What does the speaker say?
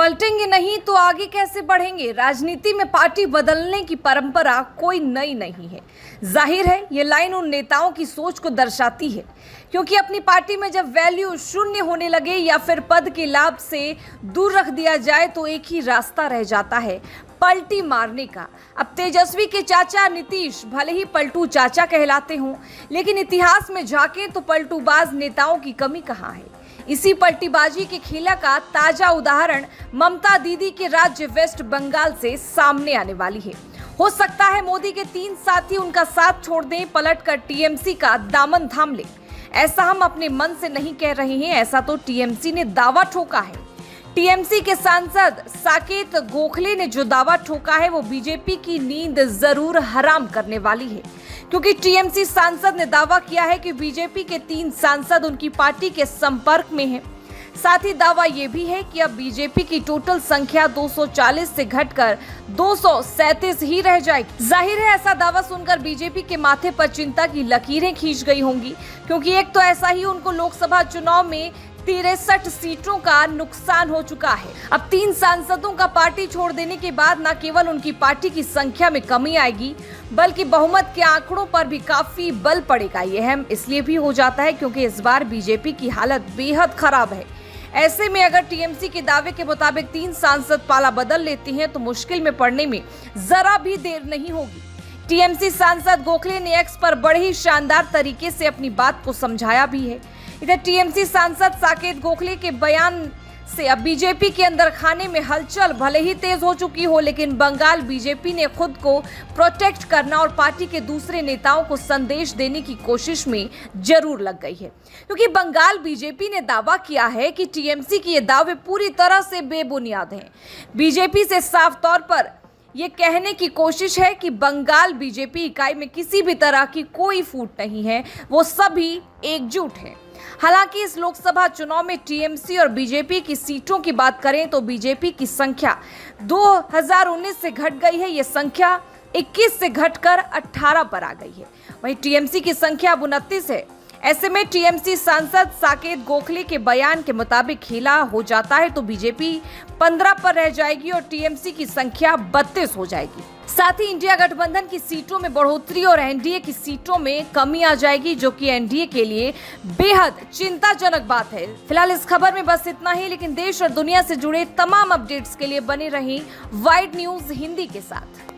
पलटेंगे नहीं तो आगे कैसे बढ़ेंगे। राजनीति में पार्टी बदलने की परंपरा कोई नई नहीं है। जाहिर है ये लाइन उन नेताओं की सोच को दर्शाती है, क्योंकि अपनी पार्टी में जब वैल्यू शून्य होने लगे या फिर पद के लाभ से दूर रख दिया जाए तो एक ही रास्ता रह जाता है, पलटी मारने का। अब तेजस्वी के चाचा नीतीश भले ही पलटू चाचा कहलाते हों, लेकिन इतिहास में झांके तो पलटूबाज नेताओं की कमी कहाँ है। इसी पलटीबाजी के खेला का ताजा उदाहरण ममता दीदी के राज्य वेस्ट बंगाल से सामने आने वाली है। हो सकता है मोदी के 3 साथी उनका साथ छोड़ दें, पलटकर टीएमसी का दामन थाम ले। ऐसा हम अपने मन से नहीं कह रहे हैं, ऐसा तो टीएमसी ने दावा ठोका है। टीएमसी के सांसद साकेत गोखले ने जो दावा ठोका है वो बीजेपी की नींद जरूर हराम करने वाली है, क्योंकि टीएमसी सांसद ने दावा किया है कि बीजेपी के 3 सांसद उनकी पार्टी के संपर्क में हैं। साथ ही दावा यह भी है कि अब बीजेपी की टोटल संख्या 240 से घटकर 237 ही रह जाएगी। जाहिर है ऐसा दावा सुनकर बीजेपी के माथे पर चिंता की लकीरें खींच गई होंगी, क्योंकि एक तो ऐसा ही उनको लोकसभा चुनाव में 63 सीटों का नुकसान हो चुका है। अब 3 सांसदों का पार्टी छोड़ देने के बाद न केवल उनकी पार्टी की संख्या में कमी आएगी, बल्कि बहुमत के आंकड़ों पर भी काफी बल पड़ेगा। यह अहम इसलिए भी हो जाता है क्योंकि इस बार बीजेपी की हालत बेहद खराब है। ऐसे में अगर टीएमसी के दावे के मुताबिक 3 सांसद पाला बदल लेते हैं तो मुश्किल में पड़ने में जरा भी देर नहीं होगी। टीएमसी सांसद गोखले ने एक्स पर बड़े ही शानदार तरीके से अपनी बात को समझाया भी है। इधर टीएमसी सांसद साकेत गोखले के बयान से अब बीजेपी के अंदर खाने में हलचल भले ही तेज हो चुकी हो, लेकिन बंगाल बीजेपी ने खुद को प्रोटेक्ट करना और पार्टी के दूसरे नेताओं को संदेश देने की कोशिश में जरूर लग गई है, क्योंकि बंगाल बीजेपी ने दावा किया है कि टीएमसी के ये दावे पूरी तरह से बेबुनियाद हैं। बीजेपी से साफ तौर पर ये कहने की कोशिश है कि बंगाल बीजेपी इकाई में किसी भी तरह की कोई फूट नहीं है, वो सभी एकजुट हैं। हालांकि इस लोकसभा चुनाव में टीएमसी और बीजेपी की सीटों की बात करें तो बीजेपी की संख्या 2019 से घट गई है। ये संख्या 21 से घटकर 18 पर आ गई है। वहीं टीएमसी की संख्या 29 है। ऐसे में टीएमसी सांसद साकेत गोखले के बयान के मुताबिक खेला हो जाता है तो बीजेपी 15 पर रह जाएगी और टीएमसी की संख्या 32 हो जाएगी। साथ ही इंडिया गठबंधन की सीटों में बढ़ोतरी और एनडीए की सीटों में कमी आ जाएगी, जो कि एनडीए के लिए बेहद चिंताजनक बात है। फिलहाल इस खबर में बस इतना ही, लेकिन देश और दुनिया से जुड़े तमाम अपडेट्स के लिए बने रहें वाइड न्यूज हिंदी के साथ।